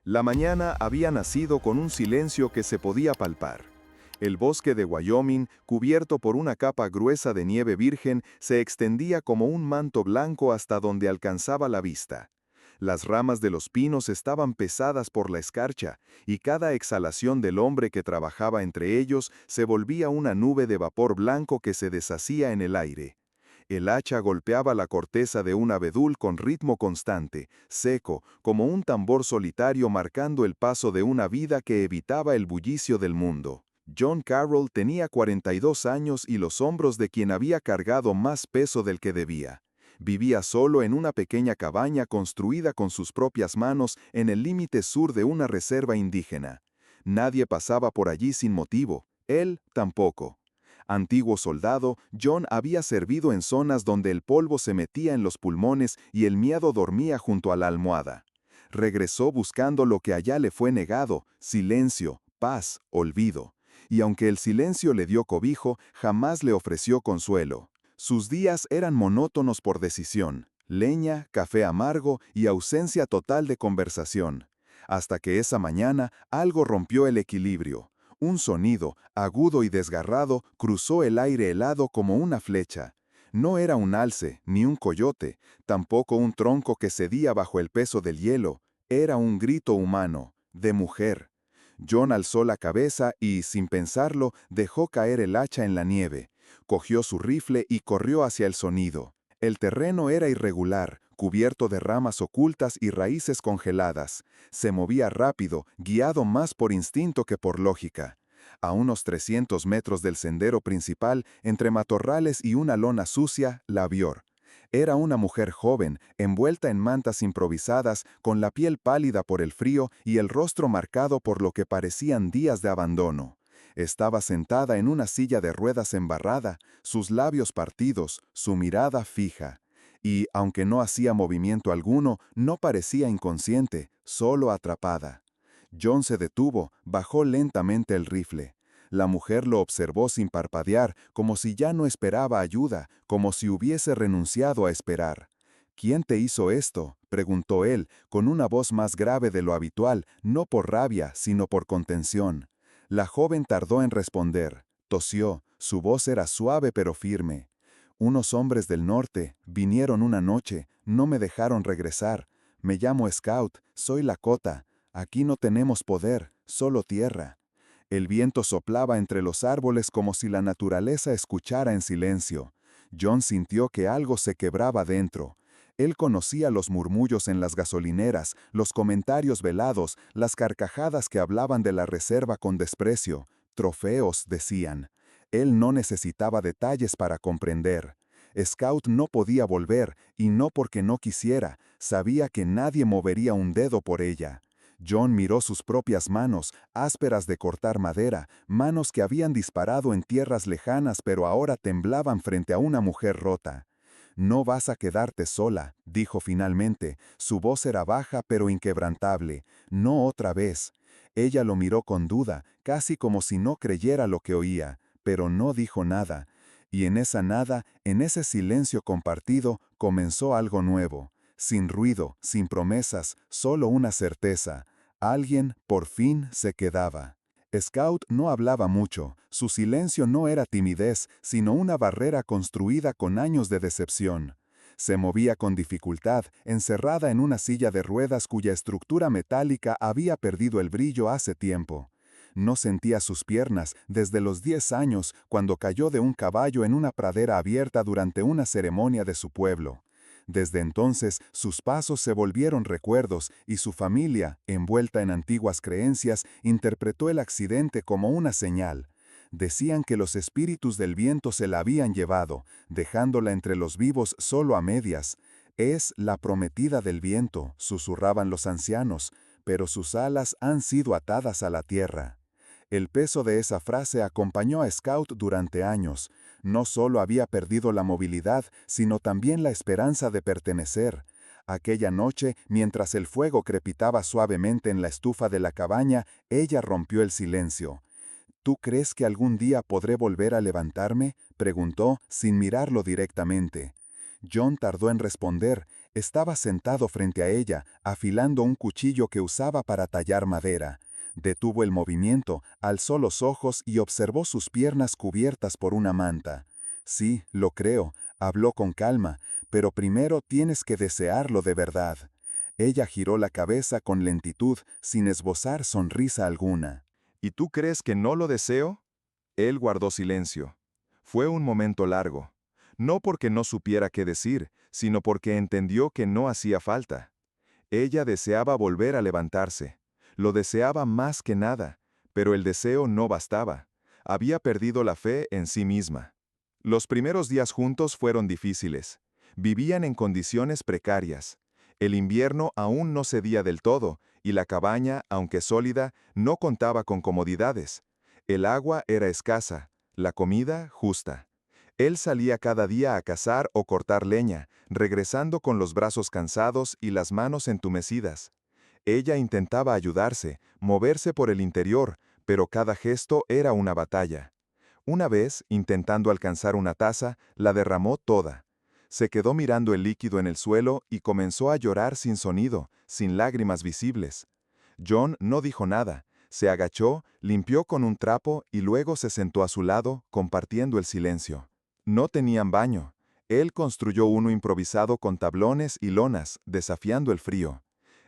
La mañana había nacido con un silencio que se podía palpar. El bosque de Wyoming, cubierto por una capa gruesa de nieve virgen, se extendía como un manto blanco hasta donde alcanzaba la vista. Las ramas de los pinos estaban pesadas por la escarcha, y cada exhalación del hombre que trabajaba entre ellos se volvía una nube de vapor blanco que se deshacía en el aire. El hacha golpeaba la corteza de un abedul con ritmo constante, seco, como un tambor solitario marcando el paso de una vida que evitaba el bullicio del mundo. John Carroll tenía 42 años y los hombros de quien había cargado más peso del que debía. Vivía solo en una pequeña cabaña construida con sus propias manos en el límite sur de una reserva indígena. Nadie pasaba por allí sin motivo, él tampoco. Antiguo soldado, John había servido en zonas donde el polvo se metía en los pulmones y el miedo dormía junto a la almohada. Regresó buscando lo que allá le fue negado: silencio, paz, olvido. Y aunque el silencio le dio cobijo, jamás le ofreció consuelo. Sus días eran monótonos por decisión: leña, café amargo y ausencia total de conversación. Hasta que esa mañana algo rompió el equilibrio. Un sonido, agudo y desgarrado, cruzó el aire helado como una flecha. No era un alce, ni un coyote, tampoco un tronco que cedía bajo el peso del hielo. Era un grito humano, de mujer. John alzó la cabeza y, sin pensarlo, dejó caer el hacha en la nieve. Cogió su rifle y corrió hacia el sonido. El terreno era irregular, cubierto de ramas ocultas y raíces congeladas. Se movía rápido, guiado más por instinto que por lógica. A unos 300 metros del sendero principal, entre matorrales y una lona sucia, la vio. Era una mujer joven, envuelta en mantas improvisadas, con la piel pálida por el frío y el rostro marcado por lo que parecían días de abandono. Estaba sentada en una silla de ruedas embarrada, sus labios partidos, su mirada fija. Y, aunque no hacía movimiento alguno, no parecía inconsciente, solo atrapada. John se detuvo, bajó lentamente el rifle. La mujer lo observó sin parpadear, como si ya no esperaba ayuda, como si hubiese renunciado a esperar. «¿Quién te hizo esto?», preguntó él, con una voz más grave de lo habitual, no por rabia, sino por contención. La joven tardó en responder. Tosió, su voz era suave pero firme. «Unos hombres del norte vinieron una noche, no me dejaron regresar. Me llamo Scout, soy Lakota. Aquí no tenemos poder, solo tierra». El viento soplaba entre los árboles como si la naturaleza escuchara en silencio. John sintió que algo se quebraba dentro. Él conocía los murmullos en las gasolineras, los comentarios velados, las carcajadas que hablaban de la reserva con desprecio. Trofeos, decían. Él no necesitaba detalles para comprender. Scout no podía volver, y no porque no quisiera, sabía que nadie movería un dedo por ella. John miró sus propias manos, ásperas de cortar madera, manos que habían disparado en tierras lejanas pero ahora temblaban frente a una mujer rota. «No vas a quedarte sola», dijo finalmente. Su voz era baja pero inquebrantable. «No otra vez». Ella lo miró con duda, casi como si no creyera lo que oía, pero no dijo nada. Y en esa nada, en ese silencio compartido, comenzó algo nuevo. Sin ruido, sin promesas, solo una certeza. Alguien, por fin, se quedaba. Scout no hablaba mucho. Su silencio no era timidez, sino una barrera construida con años de decepción. Se movía con dificultad, encerrada en una silla de ruedas cuya estructura metálica había perdido el brillo hace tiempo. No sentía sus piernas desde los 10 años, cuando cayó de un caballo en una pradera abierta durante una ceremonia de su pueblo. Desde entonces, sus pasos se volvieron recuerdos y su familia, envuelta en antiguas creencias, interpretó el accidente como una señal. Decían que los espíritus del viento se la habían llevado, dejándola entre los vivos solo a medias. «Es la prometida del viento», susurraban los ancianos, «pero sus alas han sido atadas a la tierra». El peso de esa frase acompañó a Scout durante años. No solo había perdido la movilidad, sino también la esperanza de pertenecer. Aquella noche, mientras el fuego crepitaba suavemente en la estufa de la cabaña, ella rompió el silencio. «¿Tú crees que algún día podré volver a levantarme?», preguntó, sin mirarlo directamente. John tardó en responder. Estaba sentado frente a ella, afilando un cuchillo que usaba para tallar madera. Detuvo el movimiento, alzó los ojos y observó sus piernas cubiertas por una manta. Sí, lo creo, habló con calma, pero primero tienes que desearlo de verdad. Ella giró la cabeza con lentitud, sin esbozar sonrisa alguna. ¿Y tú crees que no lo deseo? Él guardó silencio. Fue un momento largo. No porque no supiera qué decir, sino porque entendió que no hacía falta. Ella deseaba volver a levantarse. Lo deseaba más que nada, pero el deseo no bastaba. Había perdido la fe en sí misma. Los primeros días juntos fueron difíciles. Vivían en condiciones precarias. El invierno aún no cedía del todo, y la cabaña, aunque sólida, no contaba con comodidades. El agua era escasa, la comida justa. Él salía cada día a cazar o cortar leña, regresando con los brazos cansados y las manos entumecidas. Ella intentaba ayudarse, moverse por el interior, pero cada gesto era una batalla. Una vez, intentando alcanzar una taza, la derramó toda. Se quedó mirando el líquido en el suelo y comenzó a llorar sin sonido, sin lágrimas visibles. John no dijo nada, se agachó, limpió con un trapo y luego se sentó a su lado, compartiendo el silencio. No tenían baño. Él construyó uno improvisado con tablones y lonas, desafiando el frío.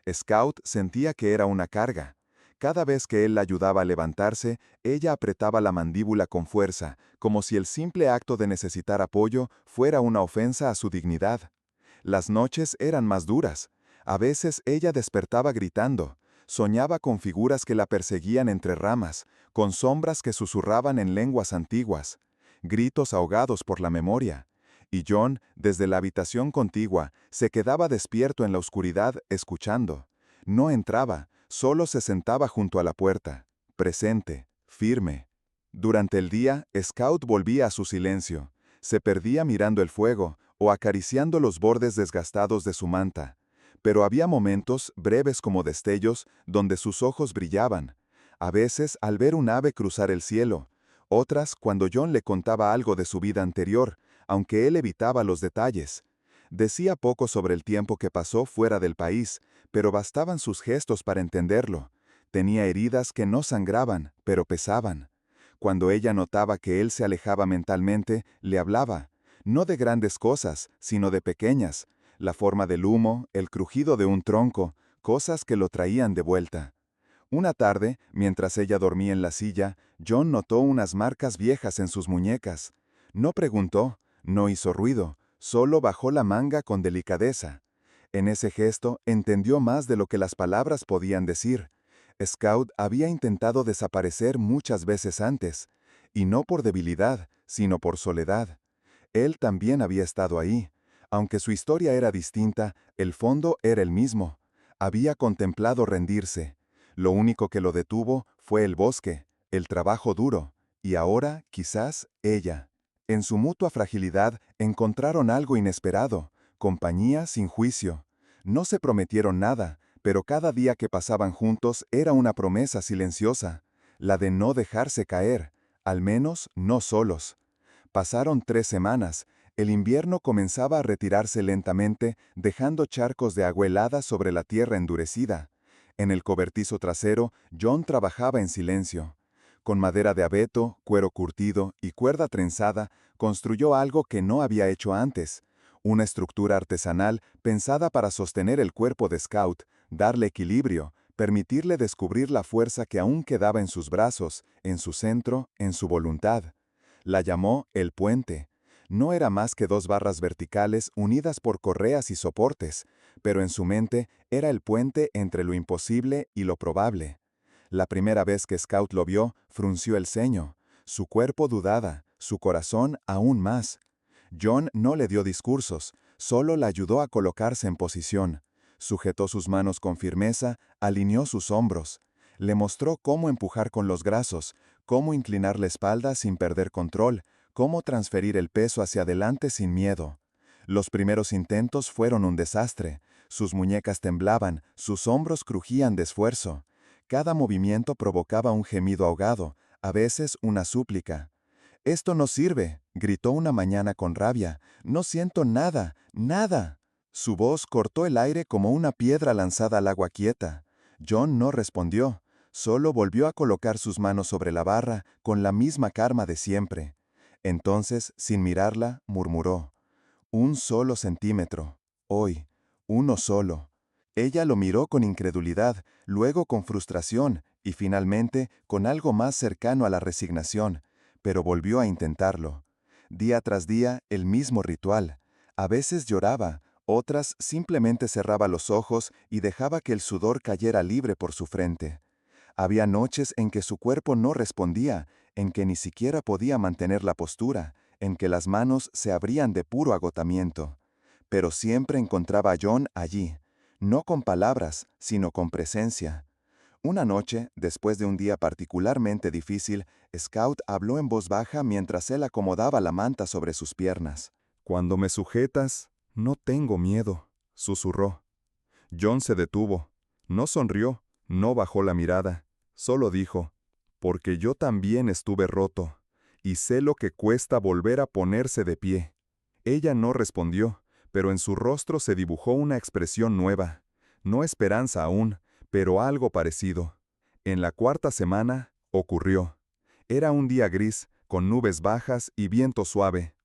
Scout sentía que era una carga. Cada vez que él la ayudaba a levantarse, ella apretaba la mandíbula con fuerza, como si el simple acto de necesitar apoyo fuera una ofensa a su dignidad. Las noches eran más duras. A veces ella despertaba gritando. Soñaba con figuras que la perseguían entre ramas, con sombras que susurraban en lenguas antiguas. Gritos ahogados por la memoria. Y John, desde la habitación contigua, se quedaba despierto en la oscuridad, escuchando. No entraba, solo se sentaba junto a la puerta, presente, firme. Durante el día, Scout volvía a su silencio. Se perdía mirando el fuego o acariciando los bordes desgastados de su manta. Pero había momentos, breves como destellos, donde sus ojos brillaban. A veces al ver un ave cruzar el cielo. Otras cuando John le contaba algo de su vida anterior, aunque él evitaba los detalles. Decía poco sobre el tiempo que pasó fuera del país, pero bastaban sus gestos para entenderlo. Tenía heridas que no sangraban, pero pesaban. Cuando ella notaba que él se alejaba mentalmente, le hablaba, no de grandes cosas, sino de pequeñas, la forma del humo, el crujido de un tronco, cosas que lo traían de vuelta. Una tarde, mientras ella dormía en la silla, John notó unas marcas viejas en sus muñecas. No preguntó, no hizo ruido, solo bajó la manga con delicadeza. En ese gesto entendió más de lo que las palabras podían decir. Scout había intentado desaparecer muchas veces antes, y no por debilidad, sino por soledad. Él también había estado ahí. Aunque su historia era distinta, el fondo era el mismo. Había contemplado rendirse. Lo único que lo detuvo fue el bosque, el trabajo duro, y ahora, quizás, ella. En su mutua fragilidad encontraron algo inesperado, compañía sin juicio. No se prometieron nada, pero cada día que pasaban juntos era una promesa silenciosa, la de no dejarse caer, al menos no solos. Pasaron 3 semanas. El invierno comenzaba a retirarse lentamente, dejando charcos de agua helada sobre la tierra endurecida. En el cobertizo trasero, John trabajaba en silencio. Con madera de abeto, cuero curtido y cuerda trenzada, construyó algo que no había hecho antes. Una estructura artesanal pensada para sostener el cuerpo de Scout, darle equilibrio, permitirle descubrir la fuerza que aún quedaba en sus brazos, en su centro, en su voluntad. La llamó el puente. No era más que 2 barras verticales unidas por correas y soportes, pero en su mente era el puente entre lo imposible y lo probable. La primera vez que Scout lo vio, frunció el ceño. Su cuerpo dudaba, su corazón aún más. John no le dio discursos, solo la ayudó a colocarse en posición. Sujetó sus manos con firmeza, alineó sus hombros. Le mostró cómo empujar con los brazos, cómo inclinar la espalda sin perder control, cómo transferir el peso hacia adelante sin miedo. Los primeros intentos fueron un desastre. Sus muñecas temblaban, sus hombros crujían de esfuerzo. Cada movimiento provocaba un gemido ahogado, a veces una súplica. «Esto no sirve», gritó una mañana con rabia. «No siento nada, nada». Su voz cortó el aire como una piedra lanzada al agua quieta. John no respondió, solo volvió a colocar sus manos sobre la barra con la misma calma de siempre. Entonces, sin mirarla, murmuró: «Un solo centímetro. Hoy. Uno solo». Ella lo miró con incredulidad, luego con frustración y finalmente con algo más cercano a la resignación, pero volvió a intentarlo. Día tras día, el mismo ritual. A veces lloraba, otras simplemente cerraba los ojos y dejaba que el sudor cayera libre por su frente. Había noches en que su cuerpo no respondía, en que ni siquiera podía mantener la postura, en que las manos se abrían de puro agotamiento. Pero siempre encontraba a John allí, no con palabras, sino con presencia. Una noche, después de un día particularmente difícil, Scout habló en voz baja mientras él acomodaba la manta sobre sus piernas. «Cuando me sujetas, no tengo miedo», susurró. John se detuvo. No sonrió, no bajó la mirada. Solo dijo: «Porque yo también estuve roto, y sé lo que cuesta volver a ponerse de pie». Ella no respondió, pero en su rostro se dibujó una expresión nueva. No esperanza aún, pero algo parecido. En la cuarta semana, ocurrió. Era un día gris, con nubes bajas y viento suave.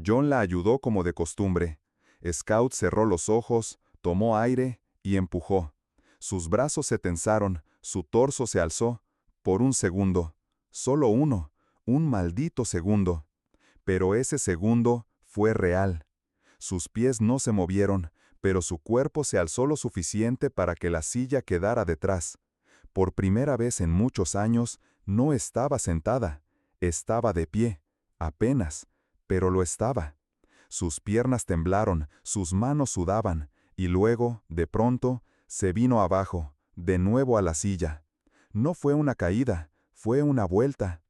John la ayudó como de costumbre. Scout cerró los ojos, tomó aire y empujó. Sus brazos se tensaron, su torso se alzó. Por un segundo. Solo uno. Un maldito segundo. Pero ese segundo fue real. Sus pies no se movieron, pero su cuerpo se alzó lo suficiente para que la silla quedara detrás. Por primera vez en muchos años, no estaba sentada. Estaba de pie. Apenas. Pero lo estaba. Sus piernas temblaron, sus manos sudaban, y luego, de pronto, se vino abajo, de nuevo a la silla. No fue una caída, fue una vuelta.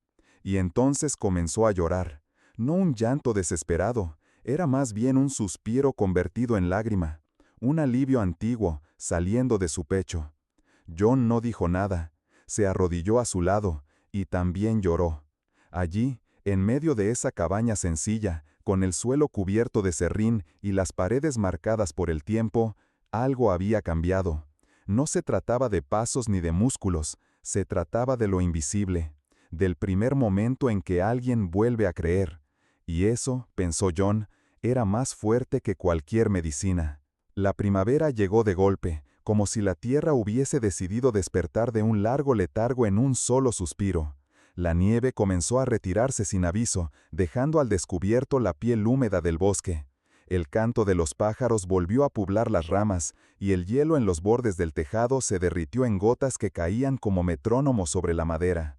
Y entonces comenzó a llorar. No un llanto desesperado, era más bien un suspiro convertido en lágrima, un alivio antiguo saliendo de su pecho. John no dijo nada, se arrodilló a su lado, y también lloró. Allí, en medio de esa cabaña sencilla, con el suelo cubierto de serrín y las paredes marcadas por el tiempo, algo había cambiado. No se trataba de pasos ni de músculos, se trataba de lo invisible, del primer momento en que alguien vuelve a creer. Y eso, pensó John, era más fuerte que cualquier medicina. La primavera llegó de golpe, como si la tierra hubiese decidido despertar de un largo letargo en un solo suspiro. La nieve comenzó a retirarse sin aviso, dejando al descubierto la piel húmeda del bosque. El canto de los pájaros volvió a poblar las ramas, y el hielo en los bordes del tejado se derritió en gotas que caían como metrónomos sobre la madera.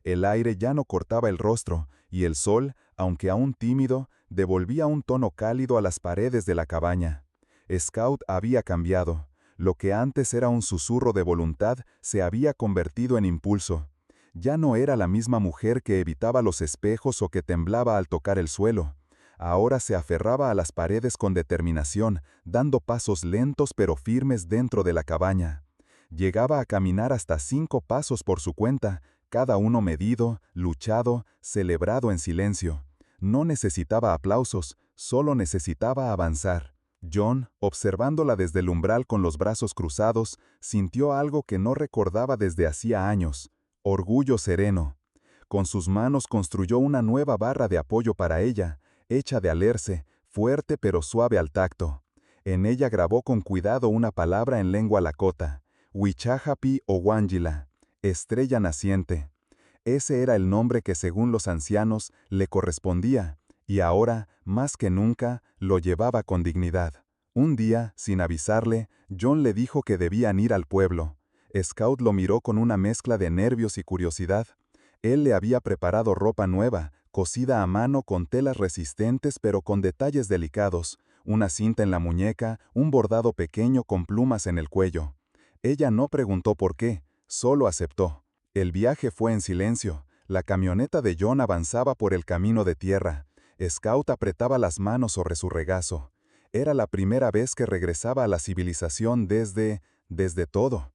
El aire ya no cortaba el rostro, y el sol, aunque aún tímido, devolvía un tono cálido a las paredes de la cabaña. Scout había cambiado. Lo que antes era un susurro de voluntad se había convertido en impulso. Ya no era la misma mujer que evitaba los espejos o que temblaba al tocar el suelo. Ahora se aferraba a las paredes con determinación, dando pasos lentos pero firmes dentro de la cabaña. Llegaba a caminar hasta 5 pasos por su cuenta, cada uno medido, luchado, celebrado en silencio. No necesitaba aplausos, solo necesitaba avanzar. John, observándola desde el umbral con los brazos cruzados, sintió algo que no recordaba desde hacía años: orgullo sereno. Con sus manos construyó una nueva barra de apoyo para ella, hecha de alerce, fuerte pero suave al tacto. En ella grabó con cuidado una palabra en lengua lakota: Wichahapi o Wangila, estrella naciente. Ese era el nombre que, según los ancianos, le correspondía, y ahora, más que nunca, lo llevaba con dignidad. Un día, sin avisarle, John le dijo que debían ir al pueblo. Scout lo miró con una mezcla de nervios y curiosidad. Él le había preparado ropa nueva, cosida a mano con telas resistentes pero con detalles delicados, una cinta en la muñeca, un bordado pequeño con plumas en el cuello. Ella no preguntó por qué, solo aceptó. El viaje fue en silencio. La camioneta de John avanzaba por el camino de tierra. Scout apretaba las manos sobre su regazo. Era la primera vez que regresaba a la civilización desde todo.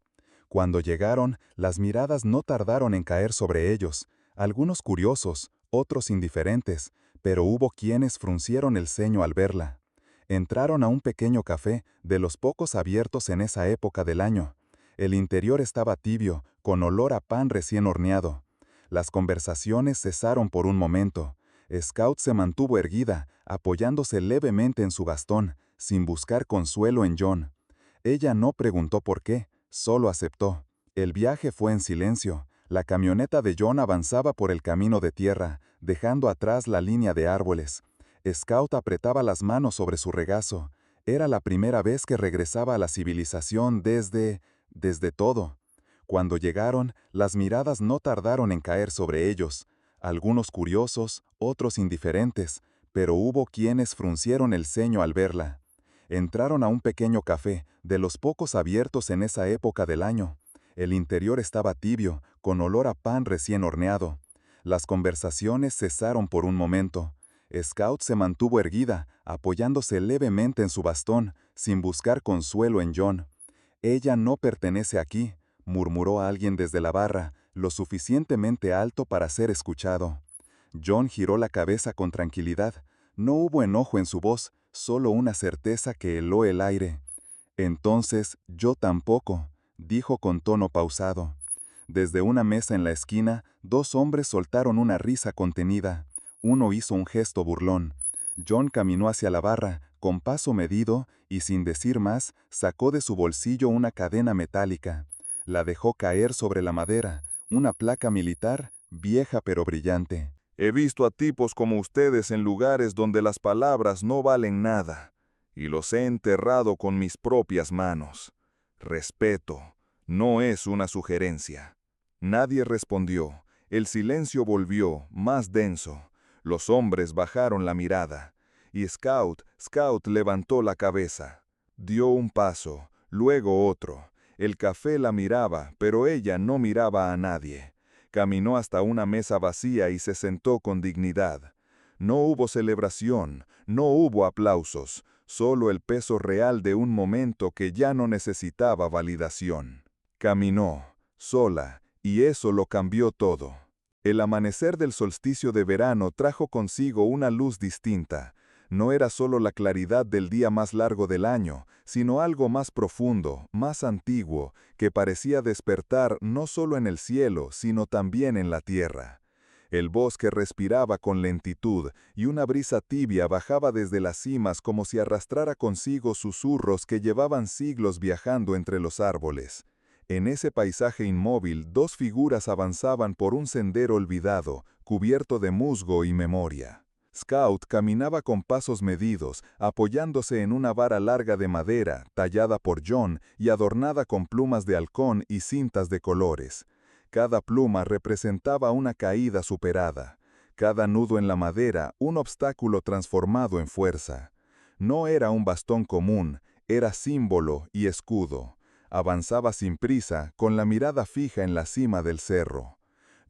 Cuando llegaron, las miradas no tardaron en caer sobre ellos, algunos curiosos, otros indiferentes, pero hubo quienes fruncieron el ceño al verla. Entraron a un pequeño café, de los pocos abiertos en esa época del año. El interior estaba tibio, con olor a pan recién horneado. Las conversaciones cesaron por un momento. Scout se mantuvo erguida, apoyándose levemente en su bastón, sin buscar consuelo en John. Ella no preguntó por qué, solo aceptó. El viaje fue en silencio. La camioneta de John avanzaba por el camino de tierra, dejando atrás la línea de árboles. Scout apretaba las manos sobre su regazo. Era la primera vez que regresaba a la civilización desde todo. Cuando llegaron, las miradas no tardaron en caer sobre ellos. Algunos curiosos, otros indiferentes, pero hubo quienes fruncieron el ceño al verla. Entraron a un pequeño café, de los pocos abiertos en esa época del año. El interior estaba tibio, con olor a pan recién horneado. Las conversaciones cesaron por un momento. Scout se mantuvo erguida, apoyándose levemente en su bastón, sin buscar consuelo en John. «Ella no pertenece aquí», murmuró alguien desde la barra, lo suficientemente alto para ser escuchado. John giró la cabeza con tranquilidad. No hubo enojo en su voz, solo una certeza que heló el aire. «Entonces, yo tampoco», dijo con tono pausado. Desde una mesa en la esquina, dos hombres soltaron una risa contenida. Uno hizo un gesto burlón. John caminó hacia la barra, con paso medido, y sin decir más, sacó de su bolsillo una cadena metálica. La dejó caer sobre la madera, una placa militar, vieja pero brillante. He visto a tipos como ustedes en lugares donde las palabras no valen nada, y los he enterrado con mis propias manos. Respeto, no es una sugerencia. Nadie respondió. El silencio volvió, más denso. Los hombres bajaron la mirada, y Scout levantó la cabeza. Dio un paso, luego otro. El café la miraba, pero ella no miraba a nadie. Caminó hasta una mesa vacía y se sentó con dignidad. No hubo celebración, no hubo aplausos, solo el peso real de un momento que ya no necesitaba validación. Caminó, sola, y eso lo cambió todo. El amanecer del solsticio de verano trajo consigo una luz distinta. No era solo la claridad del día más largo del año, sino algo más profundo, más antiguo, que parecía despertar no solo en el cielo, sino también en la tierra. El bosque respiraba con lentitud, y una brisa tibia bajaba desde las cimas como si arrastrara consigo susurros que llevaban siglos viajando entre los árboles. En ese paisaje inmóvil, dos figuras avanzaban por un sendero olvidado, cubierto de musgo y memoria. Scout caminaba con pasos medidos, apoyándose en una vara larga de madera, tallada por John y adornada con plumas de halcón y cintas de colores. Cada pluma representaba una caída superada. Cada nudo en la madera, un obstáculo transformado en fuerza. No era un bastón común, era símbolo y escudo. Avanzaba sin prisa, con la mirada fija en la cima del cerro.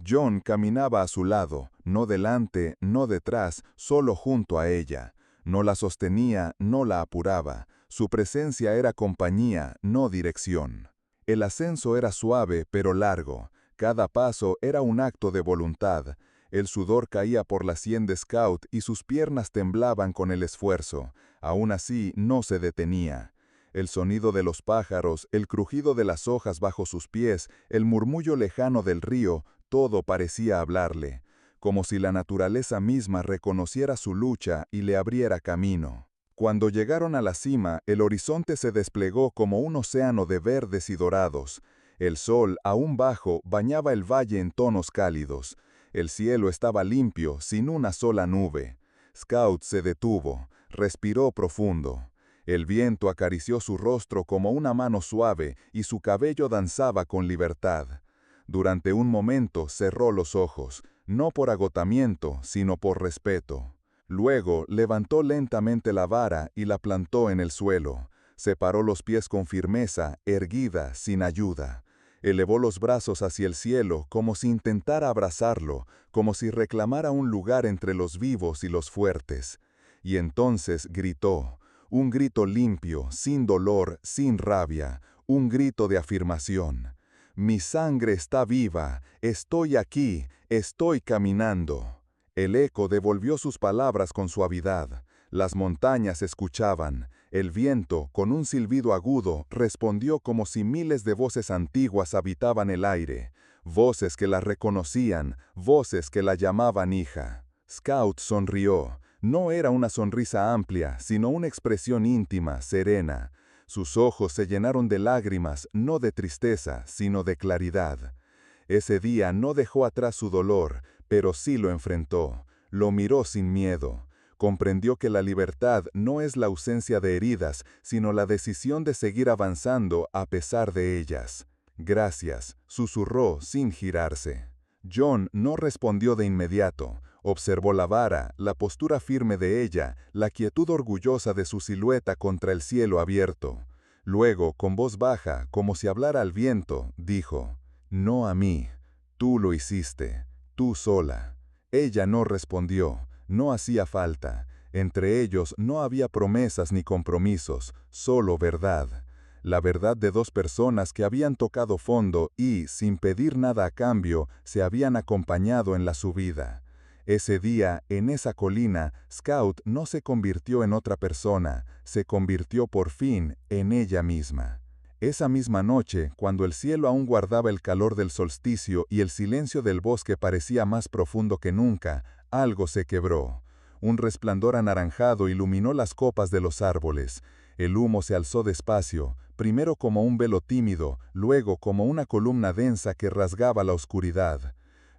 John caminaba a su lado, no delante, no detrás, solo junto a ella. No la sostenía, no la apuraba. Su presencia era compañía, no dirección. El ascenso era suave, pero largo. Cada paso era un acto de voluntad. El sudor caía por la sien de Scout y sus piernas temblaban con el esfuerzo. Aún así, no se detenía. El sonido de los pájaros, el crujido de las hojas bajo sus pies, el murmullo lejano del río, todo parecía hablarle, como si la naturaleza misma reconociera su lucha y le abriera camino. Cuando llegaron a la cima, el horizonte se desplegó como un océano de verdes y dorados. El sol, aún bajo, bañaba el valle en tonos cálidos. El cielo estaba limpio, sin una sola nube. Scout se detuvo, respiró profundo. El viento acarició su rostro como una mano suave y su cabello danzaba con libertad. Durante un momento cerró los ojos, no por agotamiento, sino por respeto. Luego levantó lentamente la vara y la plantó en el suelo. Separó los pies con firmeza, erguida, sin ayuda. Elevó los brazos hacia el cielo como si intentara abrazarlo, como si reclamara un lugar entre los vivos y los fuertes. Y entonces gritó. Un grito limpio, sin dolor, sin rabia, un grito de afirmación. Mi sangre está viva, estoy aquí, estoy caminando. El eco devolvió sus palabras con suavidad. Las montañas escuchaban. El viento, con un silbido agudo, respondió como si miles de voces antiguas habitaban el aire. Voces que la reconocían, voces que la llamaban hija. Scout sonrió. No era una sonrisa amplia, sino una expresión íntima, serena. Sus ojos se llenaron de lágrimas, no de tristeza, sino de claridad. Ese día no dejó atrás su dolor, pero sí lo enfrentó. Lo miró sin miedo. Comprendió que la libertad no es la ausencia de heridas, sino la decisión de seguir avanzando a pesar de ellas. Gracias, susurró sin girarse. John no respondió de inmediato. Observó la vara, la postura firme de ella, la quietud orgullosa de su silueta contra el cielo abierto. Luego, con voz baja, como si hablara al viento, dijo: «No a mí. Tú lo hiciste. Tú sola». Ella no respondió. No hacía falta. Entre ellos no había promesas ni compromisos, solo verdad. La verdad de dos personas que habían tocado fondo y, sin pedir nada a cambio, se habían acompañado en la subida. Ese día, en esa colina, Scout no se convirtió en otra persona, se convirtió por fin en ella misma. Esa misma noche, cuando el cielo aún guardaba el calor del solsticio y el silencio del bosque parecía más profundo que nunca, algo se quebró. Un resplandor anaranjado iluminó las copas de los árboles. El humo se alzó despacio, primero como un velo tímido, luego como una columna densa que rasgaba la oscuridad.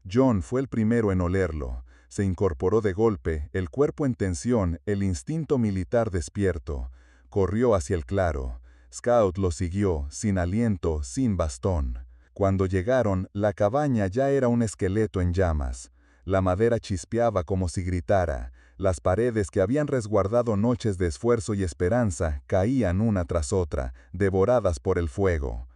John fue el primero en olerlo. Se incorporó de golpe, el cuerpo en tensión, el instinto militar despierto. Corrió hacia el claro. Scout lo siguió, sin aliento, sin bastón. Cuando llegaron, la cabaña ya era un esqueleto en llamas. La madera chispeaba como si gritara. Las paredes que habían resguardado noches de esfuerzo y esperanza caían una tras otra, devoradas por el fuego.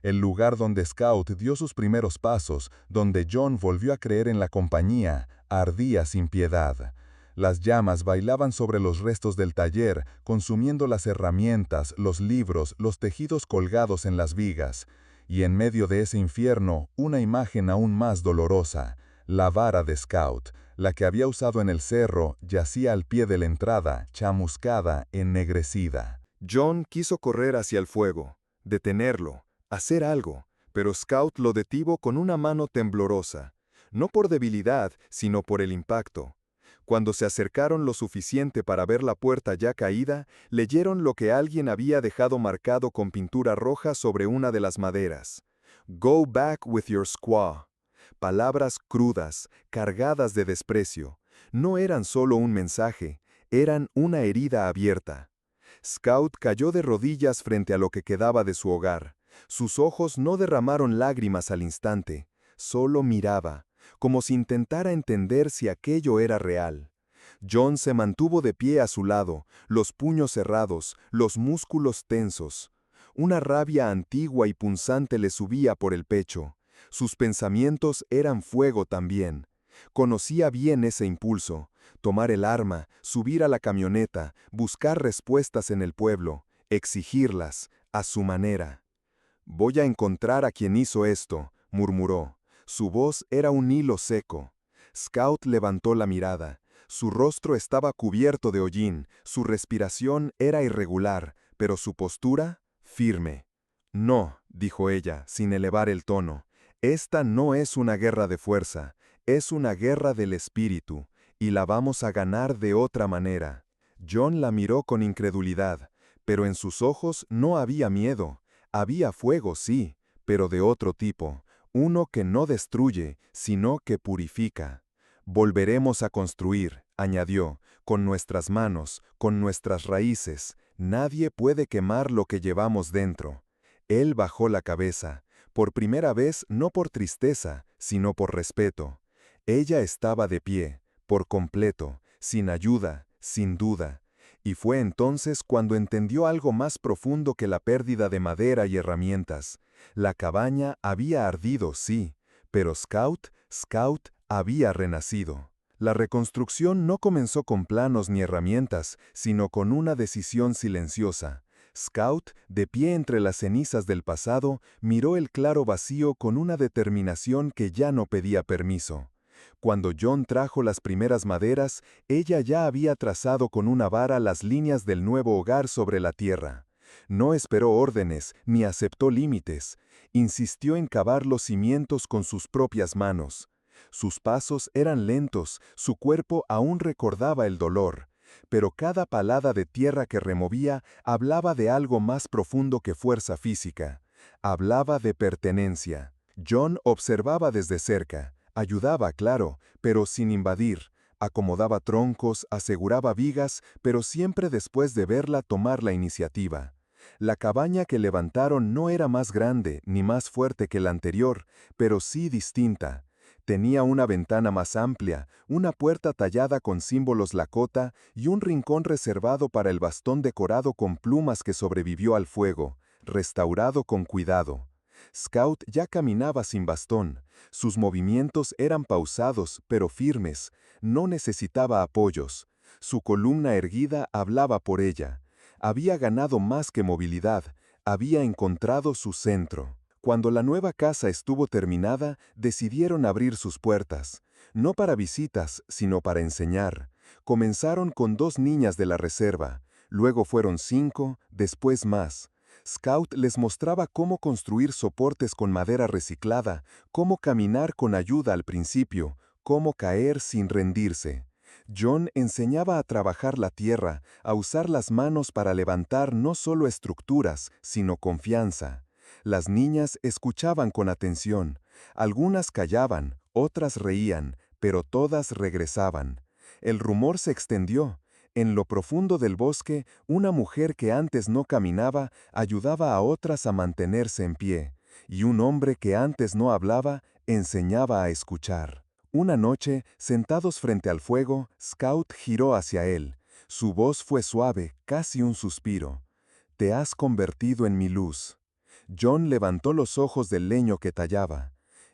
El lugar donde Scout dio sus primeros pasos, donde John volvió a creer en la compañía, ardía sin piedad. Las llamas bailaban sobre los restos del taller, consumiendo las herramientas, los libros, los tejidos colgados en las vigas. Y en medio de ese infierno, una imagen aún más dolorosa. La vara de Scout, la que había usado en el cerro, yacía al pie de la entrada, chamuscada, ennegrecida. John quiso correr hacia el fuego, detenerlo, hacer algo, pero Scout lo detuvo con una mano temblorosa, no por debilidad, sino por el impacto. Cuando se acercaron lo suficiente para ver la puerta ya caída, leyeron lo que alguien había dejado marcado con pintura roja sobre una de las maderas. «Go back with your squaw». Palabras crudas, cargadas de desprecio. No eran solo un mensaje, eran una herida abierta. Scout cayó de rodillas frente a lo que quedaba de su hogar. Sus ojos no derramaron lágrimas al instante, solo miraba, como si intentara entender si aquello era real. John se mantuvo de pie a su lado, los puños cerrados, los músculos tensos. Una rabia antigua y punzante le subía por el pecho. Sus pensamientos eran fuego también. Conocía bien ese impulso, tomar el arma, subir a la camioneta, buscar respuestas en el pueblo, exigirlas, a su manera. «Voy a encontrar a quien hizo esto», murmuró. Su voz era un hilo seco. Scout levantó la mirada. Su rostro estaba cubierto de hollín, su respiración era irregular, pero su postura, firme. «No», dijo ella, sin elevar el tono. «Esta no es una guerra de fuerza, es una guerra del espíritu, y la vamos a ganar de otra manera». John la miró con incredulidad, pero en sus ojos no había miedo. Había fuego, sí, pero de otro tipo, uno que no destruye, sino que purifica. «Volveremos a construir», añadió, «con nuestras manos, con nuestras raíces. Nadie puede quemar lo que llevamos dentro». Él bajó la cabeza, por primera vez no por tristeza, sino por respeto. Ella estaba de pie, por completo, sin ayuda, sin duda. Y fue entonces cuando entendió algo más profundo que la pérdida de madera y herramientas. La cabaña había ardido, sí, pero Scout había renacido. La reconstrucción no comenzó con planos ni herramientas, sino con una decisión silenciosa. Scout, de pie entre las cenizas del pasado, miró el claro vacío con una determinación que ya no pedía permiso. Cuando John trajo las primeras maderas, ella ya había trazado con una vara las líneas del nuevo hogar sobre la tierra. No esperó órdenes ni aceptó límites. Insistió en cavar los cimientos con sus propias manos. Sus pasos eran lentos, su cuerpo aún recordaba el dolor. Pero cada palada de tierra que removía hablaba de algo más profundo que fuerza física. Hablaba de pertenencia. John observaba desde cerca. Ayudaba, claro, pero sin invadir. Acomodaba troncos, aseguraba vigas, pero siempre después de verla tomar la iniciativa. La cabaña que levantaron no era más grande ni más fuerte que la anterior, pero sí distinta. Tenía una ventana más amplia, una puerta tallada con símbolos Lakota y un rincón reservado para el bastón decorado con plumas que sobrevivió al fuego, restaurado con cuidado. Scout ya caminaba sin bastón. Sus movimientos eran pausados, pero firmes. No necesitaba apoyos. Su columna erguida hablaba por ella. Había ganado más que movilidad. Había encontrado su centro. Cuando la nueva casa estuvo terminada, decidieron abrir sus puertas. No para visitas, sino para enseñar. Comenzaron con 2 niñas de la reserva. Luego fueron 5, después más. Scout les mostraba cómo construir soportes con madera reciclada, cómo caminar con ayuda al principio, cómo caer sin rendirse. John enseñaba a trabajar la tierra, a usar las manos para levantar no solo estructuras, sino confianza. Las niñas escuchaban con atención. Algunas callaban, otras reían, pero todas regresaban. El rumor se extendió. En lo profundo del bosque, una mujer que antes no caminaba ayudaba a otras a mantenerse en pie, y un hombre que antes no hablaba enseñaba a escuchar. Una noche, sentados frente al fuego, Scout giró hacia él. Su voz fue suave, casi un suspiro. «Te has convertido en mi luz». John levantó los ojos del leño que tallaba.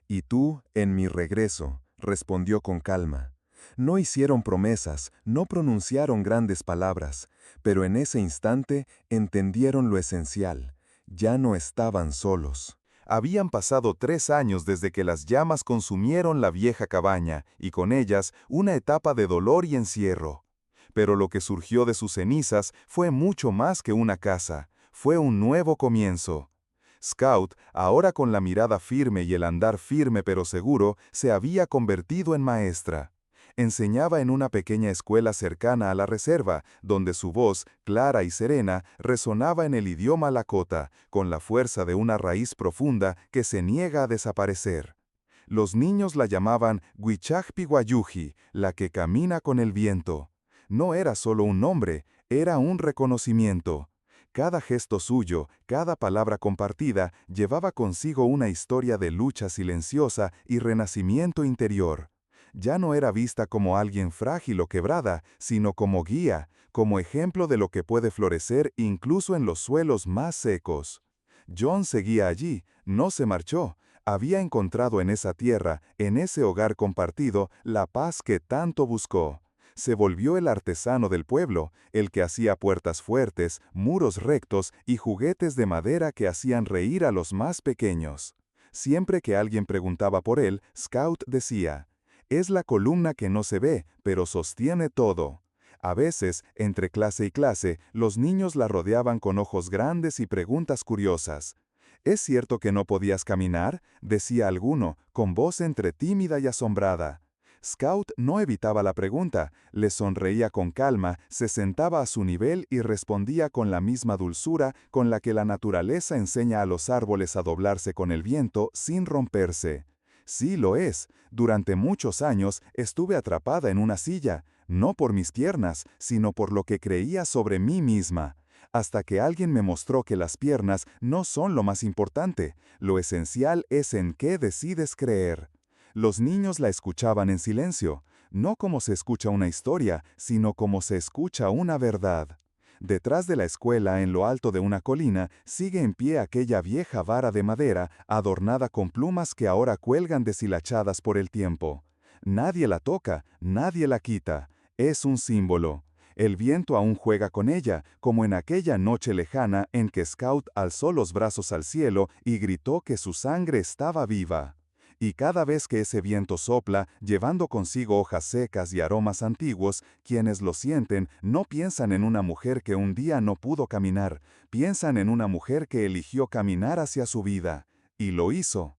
«Y tú, en mi regreso», respondió con calma. No hicieron promesas, no pronunciaron grandes palabras, pero en ese instante entendieron lo esencial. Ya no estaban solos. Habían pasado 3 años desde que las llamas consumieron la vieja cabaña, y con ellas una etapa de dolor y encierro. Pero lo que surgió de sus cenizas fue mucho más que una casa, fue un nuevo comienzo. Scout, ahora con la mirada firme y el andar firme pero seguro, se había convertido en maestra. Enseñaba en una pequeña escuela cercana a la reserva, donde su voz, clara y serena, resonaba en el idioma Lakota, con la fuerza de una raíz profunda que se niega a desaparecer. Los niños la llamaban Wichagpiwayuji, la que camina con el viento. No era solo un nombre, era un reconocimiento. Cada gesto suyo, cada palabra compartida, llevaba consigo una historia de lucha silenciosa y renacimiento interior. Ya no era vista como alguien frágil o quebrada, sino como guía, como ejemplo de lo que puede florecer incluso en los suelos más secos. John seguía allí, no se marchó. Había encontrado en esa tierra, en ese hogar compartido, la paz que tanto buscó. Se volvió el artesano del pueblo, el que hacía puertas fuertes, muros rectos y juguetes de madera que hacían reír a los más pequeños. Siempre que alguien preguntaba por él, Scout decía: «Es la columna que no se ve, pero sostiene todo». A veces, entre clase y clase, los niños la rodeaban con ojos grandes y preguntas curiosas. «¿Es cierto que no podías caminar?», decía alguno, con voz entre tímida y asombrada. Scout no evitaba la pregunta, le sonreía con calma, se sentaba a su nivel y respondía con la misma dulzura con la que la naturaleza enseña a los árboles a doblarse con el viento sin romperse. «Sí lo es. Durante muchos años estuve atrapada en una silla, no por mis piernas, sino por lo que creía sobre mí misma. Hasta que alguien me mostró que las piernas no son lo más importante, lo esencial es en qué decides creer». Los niños la escuchaban en silencio, no como se escucha una historia, sino como se escucha una verdad. Detrás de la escuela, en lo alto de una colina, sigue en pie aquella vieja vara de madera adornada con plumas que ahora cuelgan deshilachadas por el tiempo. Nadie la toca, nadie la quita. Es un símbolo. El viento aún juega con ella, como en aquella noche lejana en que Scout alzó los brazos al cielo y gritó que su sangre estaba viva. Y cada vez que ese viento sopla, llevando consigo hojas secas y aromas antiguos, quienes lo sienten no piensan en una mujer que un día no pudo caminar, piensan en una mujer que eligió caminar hacia su vida. Y lo hizo.